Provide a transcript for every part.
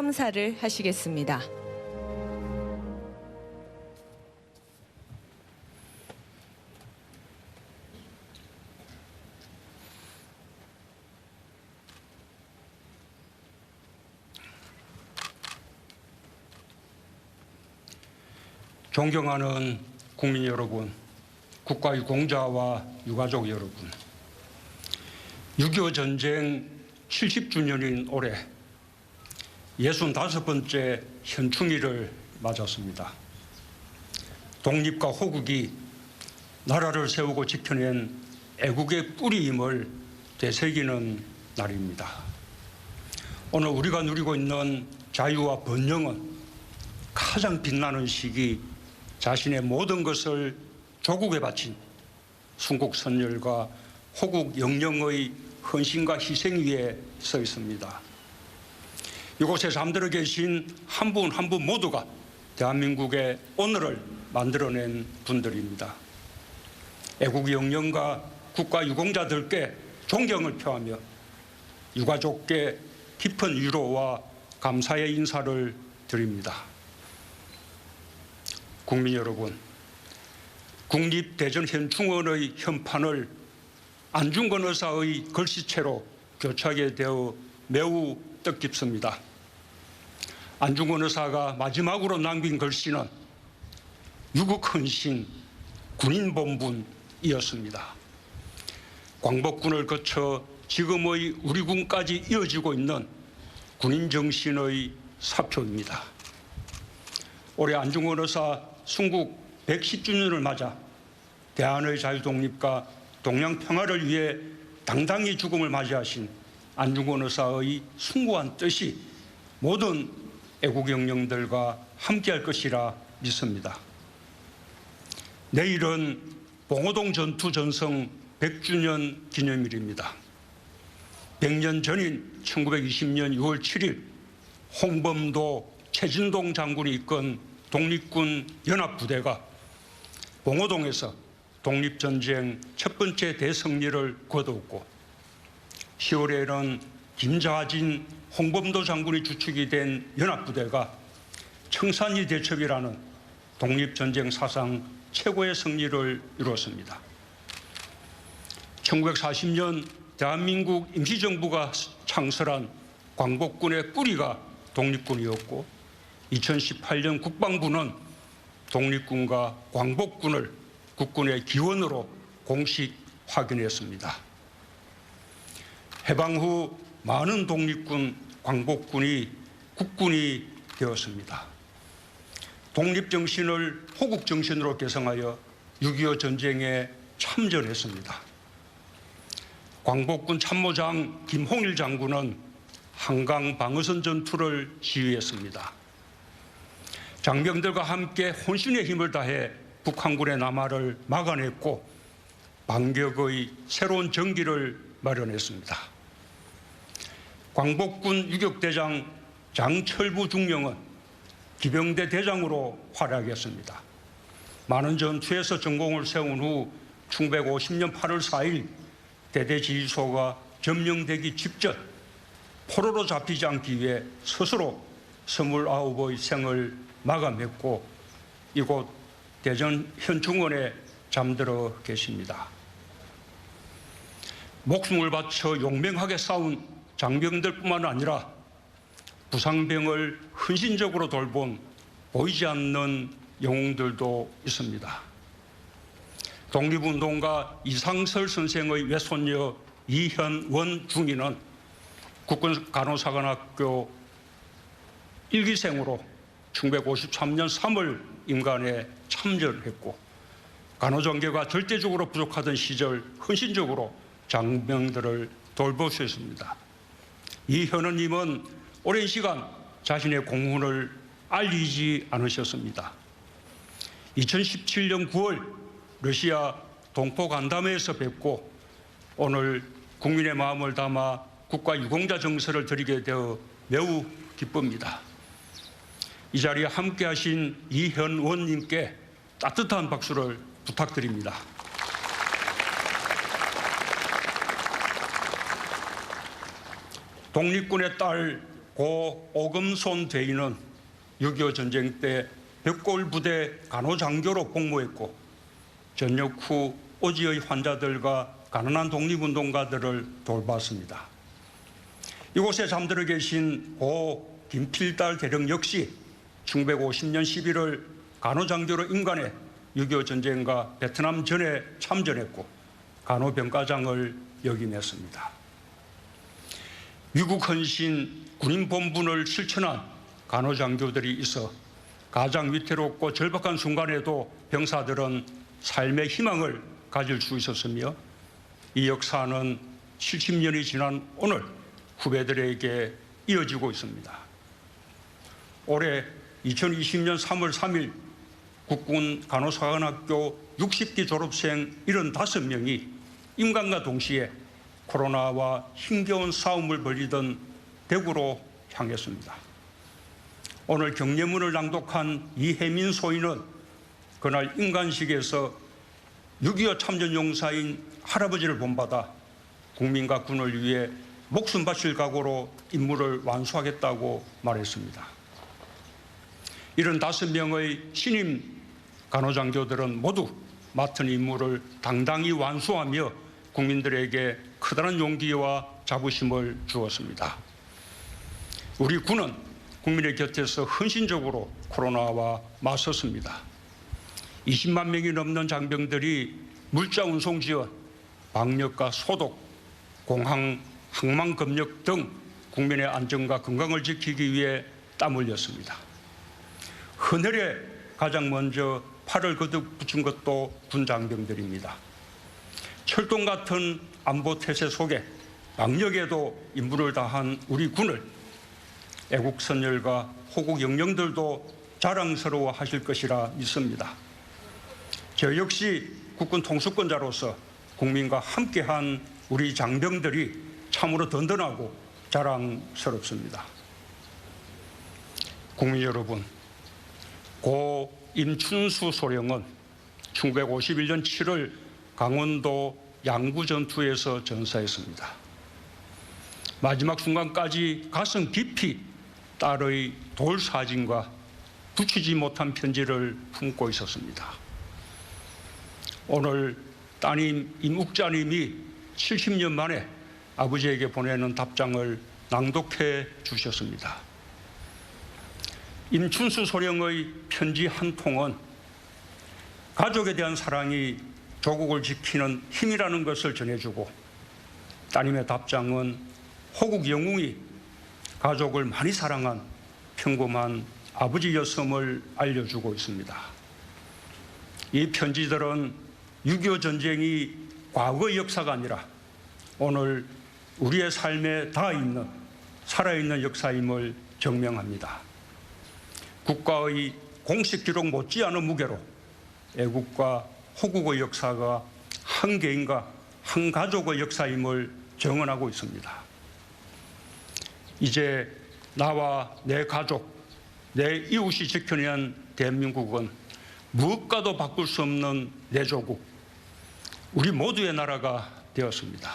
상사를 하시겠습니다. 존경하는 국민 여러분, 국가유공자와 유가족 여러분, 6.25 전쟁 70주년인 올해 65번째 현충일을 맞았습니다. 독립과 호국이 나라를 세우고 지켜낸 애국의 뿌리임을 되새기는 날입니다. 오늘 우리가 누리고 있는 자유와 번영은 가장 빛나는 시기, 자신의 모든 것을 조국에 바친 순국 선열과 호국 영령의 헌신과 희생 위에 서 있습니다. 이곳에 잠들어 계신 한 분 한 분 모두가 대한민국의 오늘을 만들어낸 분들입니다. 애국 영령과 국가 유공자들께 존경을 표하며 유가족께 깊은 위로와 감사의 인사를 드립니다. 국민 여러분, 국립대전현충원의 현판을 안중근 의사의 글씨체로 교체하게 되어 매우 뜻깊습니다. 안중근 의사가 마지막으로 남긴 글씨는 유국헌신 군인본분이었습니다. 광복군을 거쳐 지금의 우리 군까지 이어지고 있는 군인정신의 사표입니다. 올해 안중근 의사 순국 110주년을 맞아 대한의 자유독립과 동양평화를 위해 당당히 죽음을 맞이하신 안중근 의사의 숭고한 뜻이 모든 애국영령들과 함께할 것이라 믿습니다. 내일은 봉오동 전투 전성 100주년 기념일입니다. 100년 전인 1920년 6월 7일 홍범도, 최진동 장군이 이끈 독립군 연합부대가 봉오동에서 독립전쟁 첫 번째 대승리를 거두었고 10월에는 김자진, 홍범도 장군이 주축이 된 연합부대가 청산리 대첩이라는 독립전쟁 사상 최고의 승리를 이루었습니다. 1940년 대한민국 임시정부가 창설한 광복군의 뿌리가 독립군이었고 2018년 국방부는 독립군과 광복군을 국군의 기원으로 공식 확인했습니다. 해방 후 많은 독립군, 광복군이 국군이 되었습니다. 독립정신을 호국정신으로 개성하여 6.25 전쟁에 참전했습니다. 광복군 참모장 김홍일 장군은 한강 방어선 전투를 지휘했습니다. 장병들과 함께 혼신의 힘을 다해 북한군의 남하를 막아냈고 반격의 새로운 전기를 마련했습니다. 광복군 유격대장 장철부 중령은 기병대 대장으로 활약했습니다. 많은 전투에서 전공을 세운 후 1950년 8월 4일 대대지휘소가 점령되기 직전 포로로 잡히지 않기 위해 스스로 29의 생을 마감했고 이곳 대전 현충원에 잠들어 계십니다. 목숨을 바쳐 용맹하게 싸운 장병들뿐만 아니라 부상병을 헌신적으로 돌본 보이지 않는 영웅들도 있습니다. 독립운동가 이상설 선생의 외손녀 이현원 중위는 국군간호사관학교 1기생으로 1953년 3월 임관에 참전했고 간호전개가 절대적으로 부족하던 시절 헌신적으로 장병들을 돌보셨습니다. 이현원님은 오랜 시간 자신의 공훈을 알리지 않으셨습니다. 2017년 9월 러시아 동포 간담회에서 뵙고 오늘 국민의 마음을 담아 국가 유공자 정서를 드리게 되어 매우 기쁩니다. 이 자리에 함께하신 이현원님께 따뜻한 박수를 부탁드립니다. 독립군의 딸 고 오금손 대인은 6.25 전쟁 때 벽골 부대 간호장교로 복무했고 전역 후 오지의 환자들과 가난한 독립운동가들을 돌봤습니다. 이곳에 잠들어 계신 고 김필달 대령 역시 1950년 11월 간호장교로 임관해 6.25 전쟁과 베트남 전에 참전했고 간호병과장을 역임했습니다. 위국 헌신 군인 본분을 실천한 간호장교들이 있어 가장 위태롭고 절박한 순간에도 병사들은 삶의 희망을 가질 수 있었으며 이 역사는 70년이 지난 오늘 후배들에게 이어지고 있습니다. 올해 2020년 3월 3일 국군 간호사관학교 60기 졸업생 75명이 임관과 동시에 코로나와 힘겨운 싸움을 벌이던 대구로 향했습니다. 오늘 경례문을 낭독한 이혜민 소인은 그날 임관식에서 6.25 참전용사인 할아버지를 본받아 국민과 군을 위해 목숨 바칠 각오로 임무를 완수하겠다고 말했습니다. 75명의 신임 간호장교들은 모두 맡은 임무를 당당히 완수하며 국민들에게 커다란 용기와 자부심을 주었습니다. 우리 군은 국민의 곁에서 헌신적으로 코로나와 맞섰습니다. 20만 명이 넘는 장병들이 물자 운송 지원, 방역과 소독, 공항, 항만 검역 등 국민의 안전과 건강을 지키기 위해 땀 흘렸습니다. 헌혈에 가장 먼저 팔을 거듭 붙인 것도 군 장병들입니다. 철동 같은 안보 태세 속에 악력에도 임무를 다한 우리 군을 애국 선열과 호국 영령들도 자랑스러워 하실 것이라 믿습니다. 저 역시 국군 통수권자로서 국민과 함께한 우리 장병들이 참으로 든든하고 자랑스럽습니다. 국민 여러분, 고 임춘수 소령은 1951년 7월 강원도 양구 전투에서 전사했습니다. 마지막 순간까지 가슴 깊이 딸의 돌 사진과 붙이지 못한 편지를 품고 있었습니다. 오늘 따님 임욱자님이 70년 만에 아버지에게 보내는 답장을 낭독해 주셨습니다. 임춘수 소령의 편지 한 통은 가족에 대한 사랑이 조국을 지키는 힘이라는 것을 전해주고, 따님의 답장은 호국 영웅이 가족을 많이 사랑한 평범한 아버지였음을 알려주고 있습니다. 이 편지들은 6.25 전쟁이 과거의 역사가 아니라 오늘 우리의 삶에 닿아있는 살아있는 역사임을 증명합니다. 국가의 공식 기록 못지않은 무게로 애국과 호국의 역사가 한 개인과 한 가족의 역사임을 증언하고 있습니다. 이제 나와 내 가족, 내 이웃이 지켜낸 대한민국은 무엇과도 바꿀 수 없는 내 조국, 우리 모두의 나라가 되었습니다.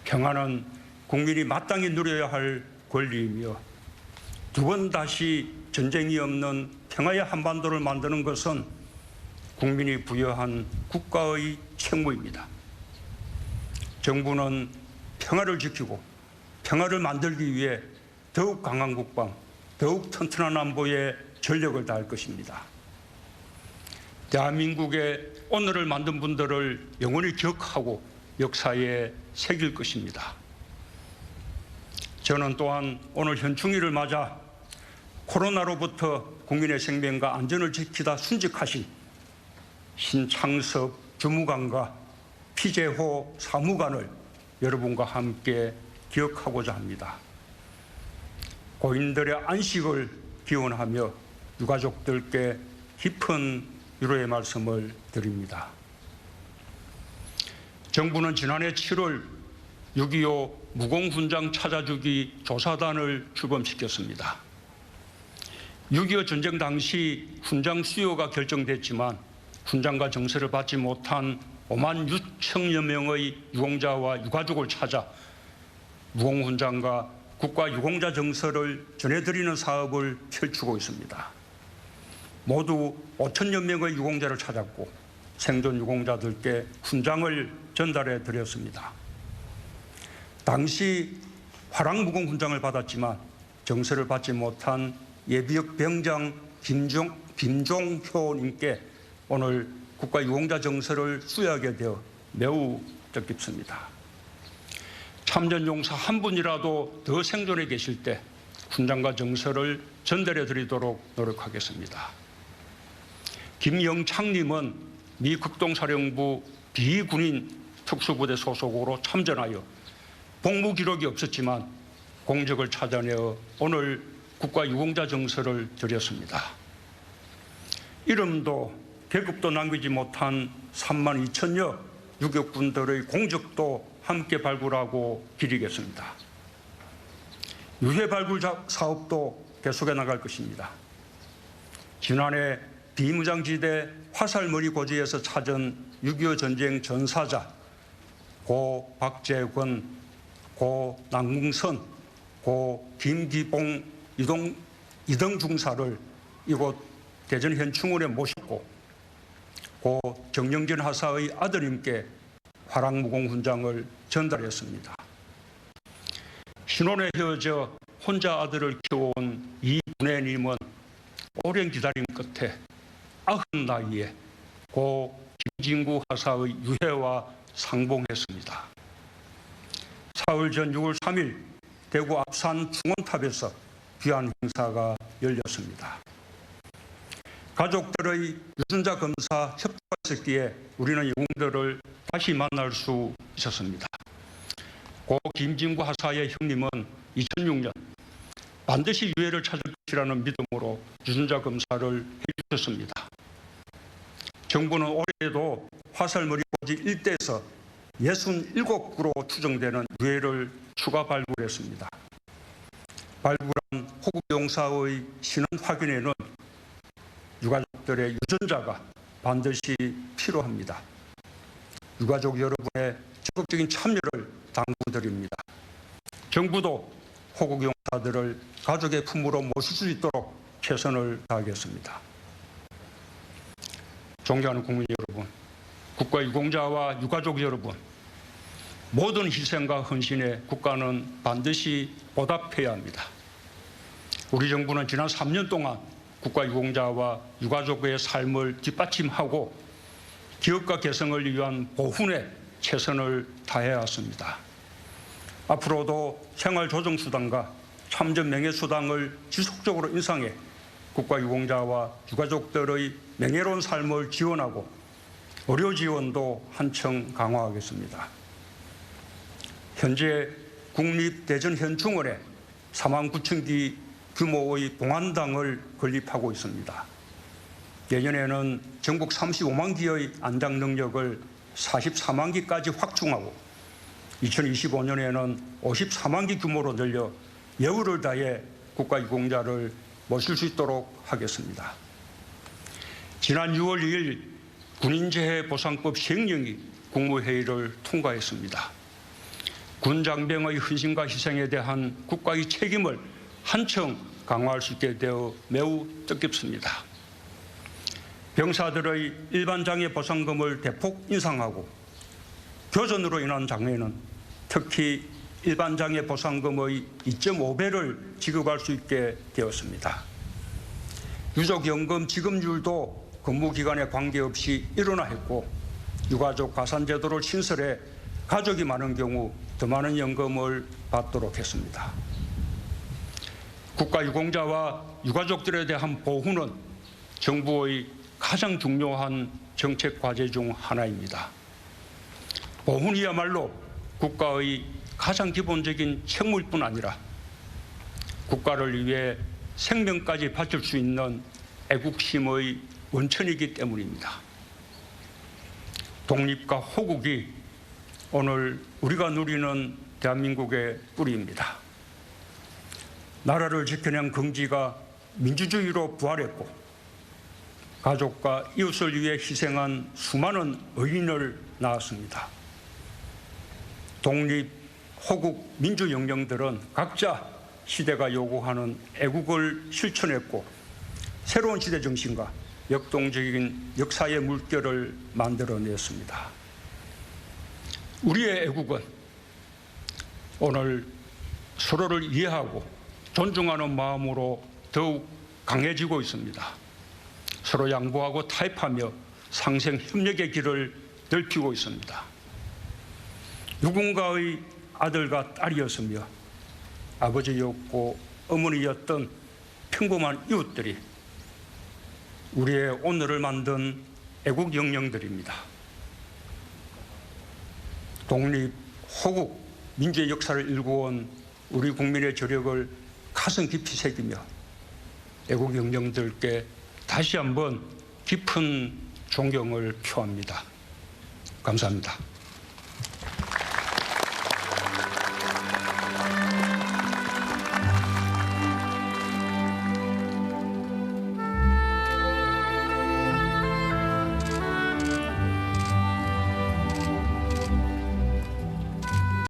평화는 국민이 마땅히 누려야 할 권리이며 두 번 다시 전쟁이 없는 평화의 한반도를 만드는 것은 국민이 부여한 국가의 책무입니다. 정부는 평화를 지키고 평화를 만들기 위해 더욱 강한 국방, 더욱 튼튼한 안보에 전력을 다할 것입니다. 대한민국의 오늘을 만든 분들을 영원히 기억하고 역사에 새길 것입니다. 저는 또한 오늘 현충일을 맞아 코로나로부터 국민의 생명과 안전을 지키다 순직하신 신창섭 주무관과 피재호 사무관을 여러분과 함께 기억하고자 합니다. 고인들의 안식을 기원하며 유가족들께 깊은 위로의 말씀을 드립니다. 정부는 지난해 7월 6.25 무공훈장 찾아주기 조사단을 출범시켰습니다. 6.25 전쟁 당시 훈장 수요가 결정됐지만 훈장과 정서를 받지 못한 5만 6천여 명의 유공자와 유가족을 찾아 무공훈장과 국가 유공자 정서를 전해드리는 사업을 펼치고 있습니다. 모두 5천여 명의 유공자를 찾았고 생존 유공자들께 훈장을 전달해 드렸습니다. 당시 화랑무공 훈장을 받았지만 정서를 받지 못한 예비역 병장 김종효님께 오늘 국가 유공자 정서를 수여하게 되어 매우 뜻깊습니다. 참전 용사 한 분이라도 더 생존해 계실 때 훈장과 정서를 전달해 드리도록 노력하겠습니다. 김영창님은 미 극동사령부 비군인 특수부대 소속으로 참전하여 복무 기록이 없었지만 공적을 찾아내어 오늘 국가 유공자 정서를 드렸습니다. 이름도 계급도 남기지 못한 3만 2천여 유격군들의 공적도 함께 발굴하고 기리겠습니다. 유해 발굴 사업도 계속해 나갈 것입니다. 지난해 비무장지대 화살머리 고지에서 찾은 6.25 전쟁 전사자 고 박재권, 고 남궁선, 고 김기봉 이등 중사를 이곳 대전 현충원에 모셨고 고 정영진 하사의 아드님께 화랑무공 훈장을 전달했습니다. 신혼에 헤어져 혼자 아들을 키워온 이분혜님은 오랜 기다림 끝에 90 나이에 고 김진구 하사의 유해와 상봉했습니다. 사흘 전 6월 3일 대구 앞산 중원탑에서 귀한 행사가 열렸습니다. 가족들의 유전자 검사 협조가 있었기에 우리는 영웅들을 다시 만날 수 있었습니다. 고 김진구 하사의 형님은 2006년 반드시 유해를 찾을 것이라는 믿음으로 유전자 검사를 해주셨습니다. 정부는 올해에도 화살머리 고지 일대에서 67구로 추정되는 유해를 추가 발굴했습니다. 발굴한 호국용사의 신원 확인에는 유가족들의 유전자가 반드시 필요합니다. 유가족 여러분의 적극적인 참여를 당부드립니다. 정부도 호국용사들을 가족의 품으로 모실 수 있도록 최선을 다하겠습니다. 존경하는 국민 여러분, 국가 유공자와 유가족 여러분, 모든 희생과 헌신에 국가는 반드시 보답해야 합니다. 우리 정부는 지난 3년 동안 국가 유공자와 유가족의 삶을 뒷받침하고 기업가 개성을 위한 보훈에 최선을 다해왔습니다. 앞으로도 생활조정수당과 참전명예수당을 지속적으로 인상해 국가 유공자와 유가족들의 명예로운 삶을 지원하고 의료 지원도 한층 강화하겠습니다. 현재 국립대전현충원에 49,000기 규모의 봉안당을 건립하고 있습니다. 내년에는 전국 35만 기의 안장 능력을 44만 기까지 확충하고 2025년에는 54만 기 규모로 늘려 예우를 다해 국가 유공자를 모실 수 있도록 하겠습니다. 지난 6월 2일 군인재해보상법 시행령이 국무회의를 통과했습니다. 군 장병의 헌신과 희생에 대한 국가의 책임을 한층 강화할 수 있게 되어 매우 뜻깊습니다. 병사들의 일반 장애 보상금을 대폭 인상하고 교전으로 인한 장애는 특히 일반 장애 보상금의 2.5배를 지급할 수 있게 되었습니다. 유족연금 지급률도 근무기간에 관계없이 일원화했고 유가족 가산제도를 신설해 가족이 많은 경우 더 많은 연금을 받도록 했습니다. 국가 유공자와 유가족들에 대한 보훈은 정부의 가장 중요한 정책 과제 중 하나입니다. 보훈이야말로 국가의 가장 기본적인 책무일 뿐 아니라 국가를 위해 생명까지 바칠 수 있는 애국심의 원천이기 때문입니다. 독립과 호국이 오늘 우리가 누리는 대한민국의 뿌리입니다. 나라를 지켜낸 긍지가 민주주의로 부활했고 가족과 이웃을 위해 희생한 수많은 의인을 낳았습니다. 독립, 호국 민주영령들은 각자 시대가 요구하는 애국을 실천했고 새로운 시대 정신과 역동적인 역사의 물결을 만들어냈습니다. 우리의 애국은 오늘 서로를 이해하고 존중하는 마음으로 더욱 강해지고 있습니다. 서로 양보하고 타협하며 상생 협력의 길을 넓히고 있습니다. 누군가의 아들과 딸이었으며 아버지였고 어머니였던 평범한 이웃들이 우리의 오늘을 만든 애국 영령들입니다. 독립, 호국, 민주의 역사를 일구어온 우리 국민의 저력을 가슴 깊이 새기며 애국 영령들께 다시 한번 깊은 존경을 표합니다. 감사합니다.